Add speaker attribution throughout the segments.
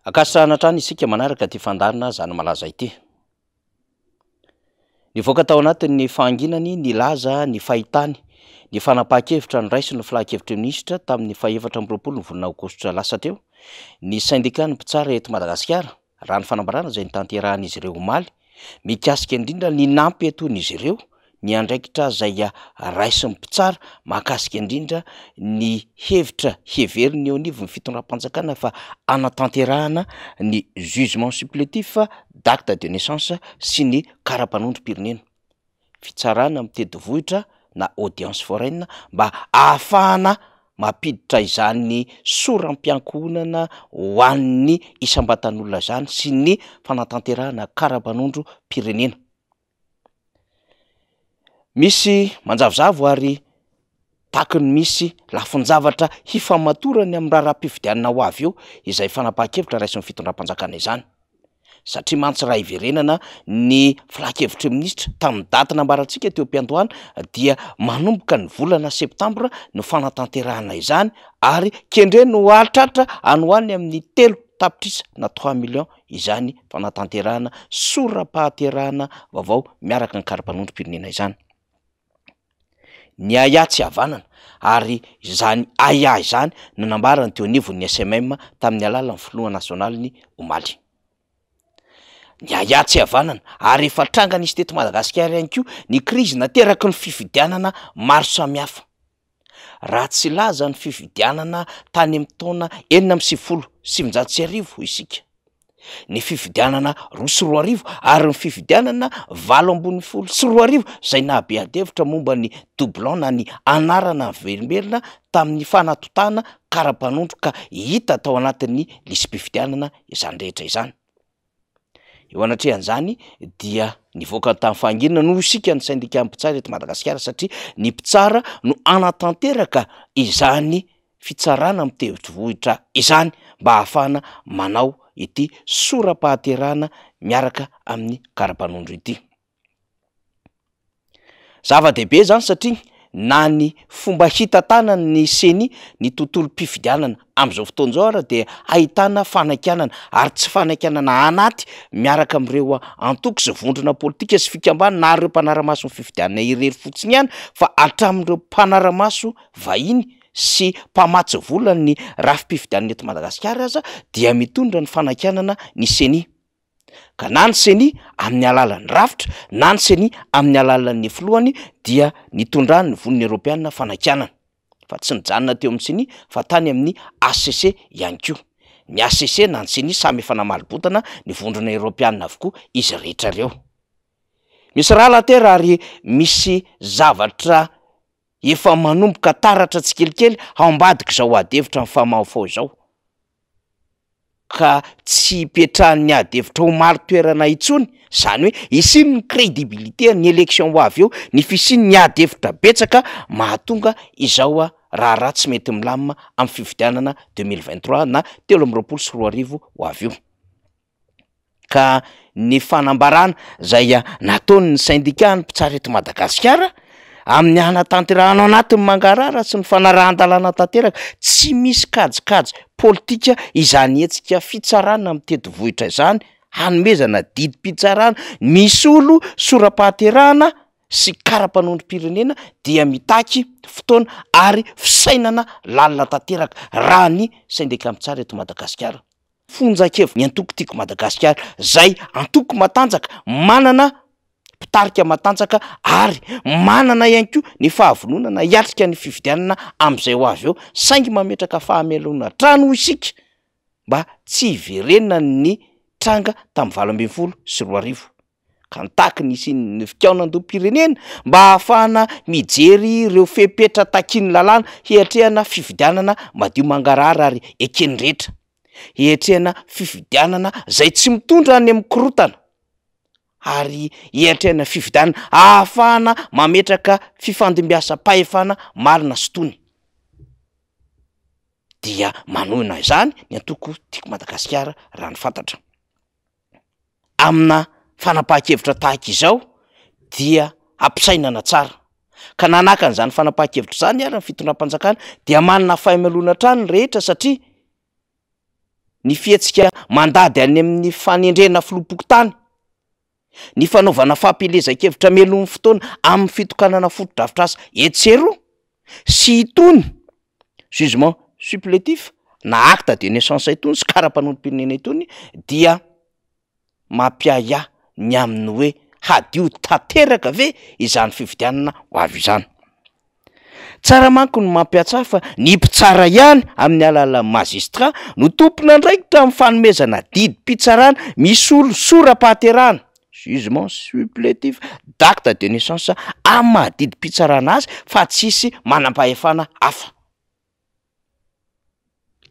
Speaker 1: Akasitrahana trano isika manaraka ty fandarina zany malaza ity. Nivoaka tao anatin'ny fahanginany nilaza ny fahitany ny fanapahan-kevitra niraisy ny filahan-kevitry minisitra tamin'ny faha-efatra amby roapolo ny volana aogositra lasa teo ny syndicat ny mpitsara eto Madagasikara raha ny fanambarana izay nitanterahan'izy ireo omaly mikasika indrindra ny nampy eton'izy ireo ny andraikitra izay raisy ny mpitsara mahakasika indrindra ny hevitra heveriny eo anivon'ny fitondram-panjakana fa anatanterahana ny jugement supplétif d'acte de naissance sy ny kara-panondrom-pirenena fitsarana mitety-vohitra na audience foraine mba ahafahana mampiditra izany soram-piankohonana ho an'ny isam-batan'olona zany sy ny fanatanterahana kara-panondro-pirenena. Misy manjavozavo ary takony misy lafin-javatra hifamatorany amin'ny raharaham-pifidianana ho avy eo izay fanapahan-kevitra raisy ny fitondram-panjakana izany satria mantsy raha iverenana ny filahan-kevitry minisitra tamin'ny daty nambarantsika teo am-piandohana dia manomboka ny volana septambra no fanatanterahana izany ary kendre no alitratra any ho any amin'ny 3 tapitrisa na 3 millions izany fanatanterahana sora-pahaterahana vaovao miaraka ny kara-panondrom-pirenena izany. Ny aya tsy havanana ary izany aya izany no nambarany teo anivon'ny SMM tamin'ny alalan'ny filoha nasionaly ny omaly. Ny aya tsy havanana ary efa tranga nisy teto Madagasikara ihany koa ny krizy nateraky ny fifidianana maro samihafa. Raha tsy laza ny fifidianana tany amin'ny taona 1990 isika. Ny fifidianana 2 ary ny fifidianana 7 zay nahabeadevitra momba ny doublon na ny anarana verimerina tamin'ny fanatotana kara-panondro ka hita tao anatin'ny lisam-pifidianana izany rehetra izany. Eo anatrehan'izany dia nivoaka tamin'ny fahanginana no isika ny syndicat mpitsara eto Madagasikara satria ny mpitsara no anatanteraka izany fitsarana mitevitry-vohitra izany mba ahafahana manao ity sora-pahaterahana miaraka amin'ny kara-panondro ity. Zava-dehibe zany satria na ny fomba hitatana ny seny ny tontolo-pifidianana am'izao fotoan'izao ara dia ahitana fanankianana ary tsy fanankianana anaty miaraka amin'ireo antoko sy vondrona politika sy fikambana na ireo mpanara-maso ny fifidianana irery fotsiny ihany fa hatramin'ireo mpanara-maso vahiny sy mpamatsy vola ny rafi-pifidianana eto Madagasikara aza dia mitondra ny fanankianana ny seny. Ka na ny seny amin'ny alalan'ny rafitra na ny seny amin'ny alalan'ny filohany dia nitondrany ny voniny Europeanina fanankianana fa tsy nijanona teo amin'ny seny fa tany amin'ny ACC ihany koa. Ny ACC na ny seny samy efa namalibotana ny vondrona Europeanina avokoa izy rehetra ireo. Misy raha latera ary misy zavatra efa manomboka taratra tsikelikely ao ambadika izao adevitra amin'ny famahafao izao ka tsy ipetrahan'ny adevitra ho maro toerana intsony zany hoe isiny ny crédibilité ny élection ho avy eo ny fisiny ny adevitra betsaka mahatonga izao raha raha tsy mety milamina amin'ny fifidianana 2023 na 2024 ho avy eo. Ka ny fanambarana zay nataon'ny syndicat ny mpitsara eto Madagasikara amin'ny anatanterahana anatin'ny mangarara sy ny fanarahan-dalàna tanteraka tsy misy kajikajy politika izany hetsika fitsarana mitety-vohitra izany hanomezana didim-pitsarana misy olo sora-pahaterahana sy kara-panondrom-pirenena dia mitaky fotoana ary fisainana lalina tanteraka raha ny syndicat mpitsara eto Madagasikara. Fonjakevy ny antoko tiako Madagasikara zay antoko matanjaka manana mpitarika matanjaka ary manana ihany koa ny fahavononana hiatrika ny fifidianana amin'izay ho avy eo saingy mametraka fahamelona trano isika mba tsy hiverenana ny tranga tamin'ny 2024 ka nitaky ny fikaonan-doam-pirenena mba ahafahana mijery ireo fepetra takiny lalàna hiatrehana fifidianana madio mangarara ary ekeny rehetra hiatrehana fifidianana zay tsy mitondra any amin'ny korotana ary hiatrehana fifidianana ahafahana mametraka fifandimbiasam-pahefana marina sy tony dia manohina izany ny antoko tiako Madagasikara raha ny fantatra. Amina fanapahan-kevitra tahaka izao dia ampisainana tsara ka nanaka an'izany fanapahan-kevitra izany ary ny fitondram-panjakana dia manana fahamelona trano ny rehetra satria ny fihetsika mandady any amin'ny fanendrena filompokotany, ny fanaovana fampelezan-kevitra melon'ny fotoana amin'ny fitokanana foto-drafitr'asa etsero sy itony jugement supplétif na acte de naissance itony sy karapanondrom-pirenena itony dia mampiaya ny aminy hoe hadio tanteraka ve izany fifidianana ho avy izany. Tsara manko no mampiatsara fa ny mpitsara ihany amin'ny alalan'ny magistrat no tompona ndraikitra amin'ny fanomezana didim-pitsarana misy olo sora-pahaterahana jugement supplétif d'acte de naissance amin'ny mahadidim-pitsarana azy fa tsisy manam-pahefana hafa.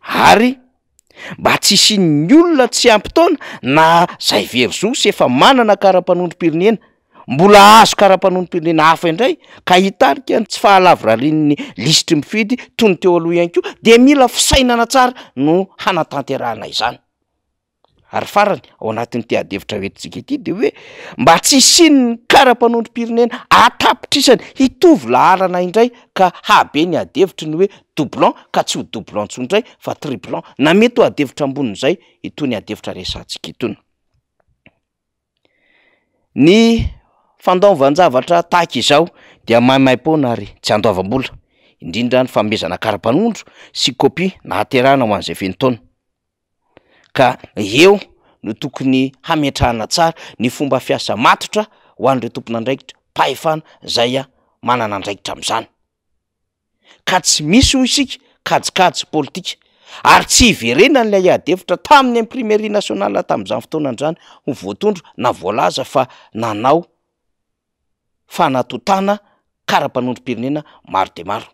Speaker 1: Ary mba tsisy ny olona tsy ampy-taona na zay verizo sy efa manana karapanondrom-pirenena mbola azo karapanondrom-pirenena hafa indray ka hitarika tsy fahalavorarian'ny lisitry mifidy toy ny teo aloha ihany koa de mila fisainana tsara no hanatanterahana izany. Ary farany ao anatin'ity adevitra hoentintsika ity de hoe mba tsy isian'ny karapanondrom-pirenena atapitrisany hitovy laharana indray ka habe ny adevitry ny hoe doublon ka tsy ho doublon ntsondray fa triplon na mety ho adevitra ambonin'izay itony adevitra resantsika itony. Ny fandaovanjavatra tahaka izao dia maimaimpona ary tsy andoavam-bola, indrindra ny fanomezana karapanondro sy kopia na haterahana ho an'izay fenotona. Ka eo no tokony hametrahana tsara ny fomba fiasa matotra ho an'ireo tompon'andraikitra mpahefana zay manana andraikitra amin'izany. Ka tsy misy ho isika kajikajy politika ary tsy hiverena n'ilay adevitra tamin'ny imprimerie nationale tamin'izany fotoana izany ho voatondro na voalaza fa nanao fanatotana karapanondrom-pirenena maro de maro.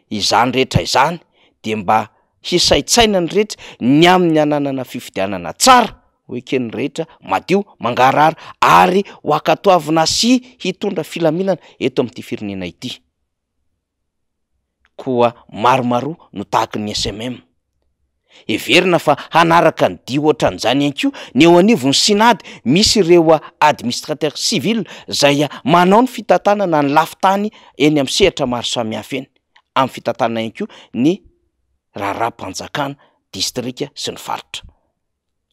Speaker 1: Izany rehetra izany de mba hisaitsaina ny rehetra ny amin'ny ananana fifidianana tsara ho eken'ny rehetra madio mangarara ary ho ankatoavina sy hitondra filaminana eto amin'ity firenena ity. Koa maromaro no tahaka ny SMM. Heverina fa hanaraka ny dia ohatran'izany ihany koa ny eo anivon'ny sinady misy ireo administrateur civil zay manao ny fitantanana ny lafitany eny amin'ny sehatra maro samihafa eny amin'ny fitantanana ihany koa ny raharaham-panjakana distrika sy ny faritra.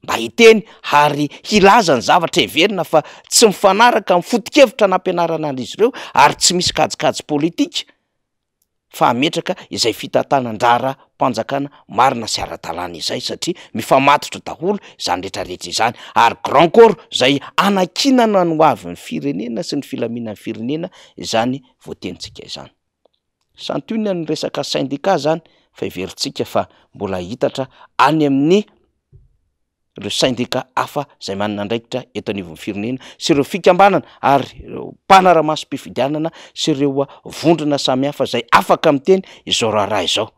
Speaker 1: Mba hiteny ary hilaza ny zavatra heverina fa tsy mifanaraka amin'ny foto-kevitra nampianarana an'izy ireo ary tsy misy kajikajy politika fa ametraka izay fitantanan-draharaha-mpanjakana marina sy ara-dalàna izay satria mifamatotra daholo izany rehetrarehetra izany ary grand corps zay anakinana no avy ny firenena sy ny filaminan'ny firenena izany voatenitsika izany. Santionia ny resaka syndicat zany fa heverintsika fa mbola hitatra any amin'ny ireo syndicat hafa zay manana andraikitra eto anivon'ny firenena sy ireo fikambanana ary ireo mpanara-masom-pifidianana sy ireo vondrona samihafa zay afaka miteny izao raharaha izao.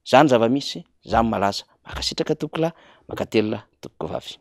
Speaker 1: Zany zava-misy, zany malaza, makasitraka tokola, makatelona tokovavy.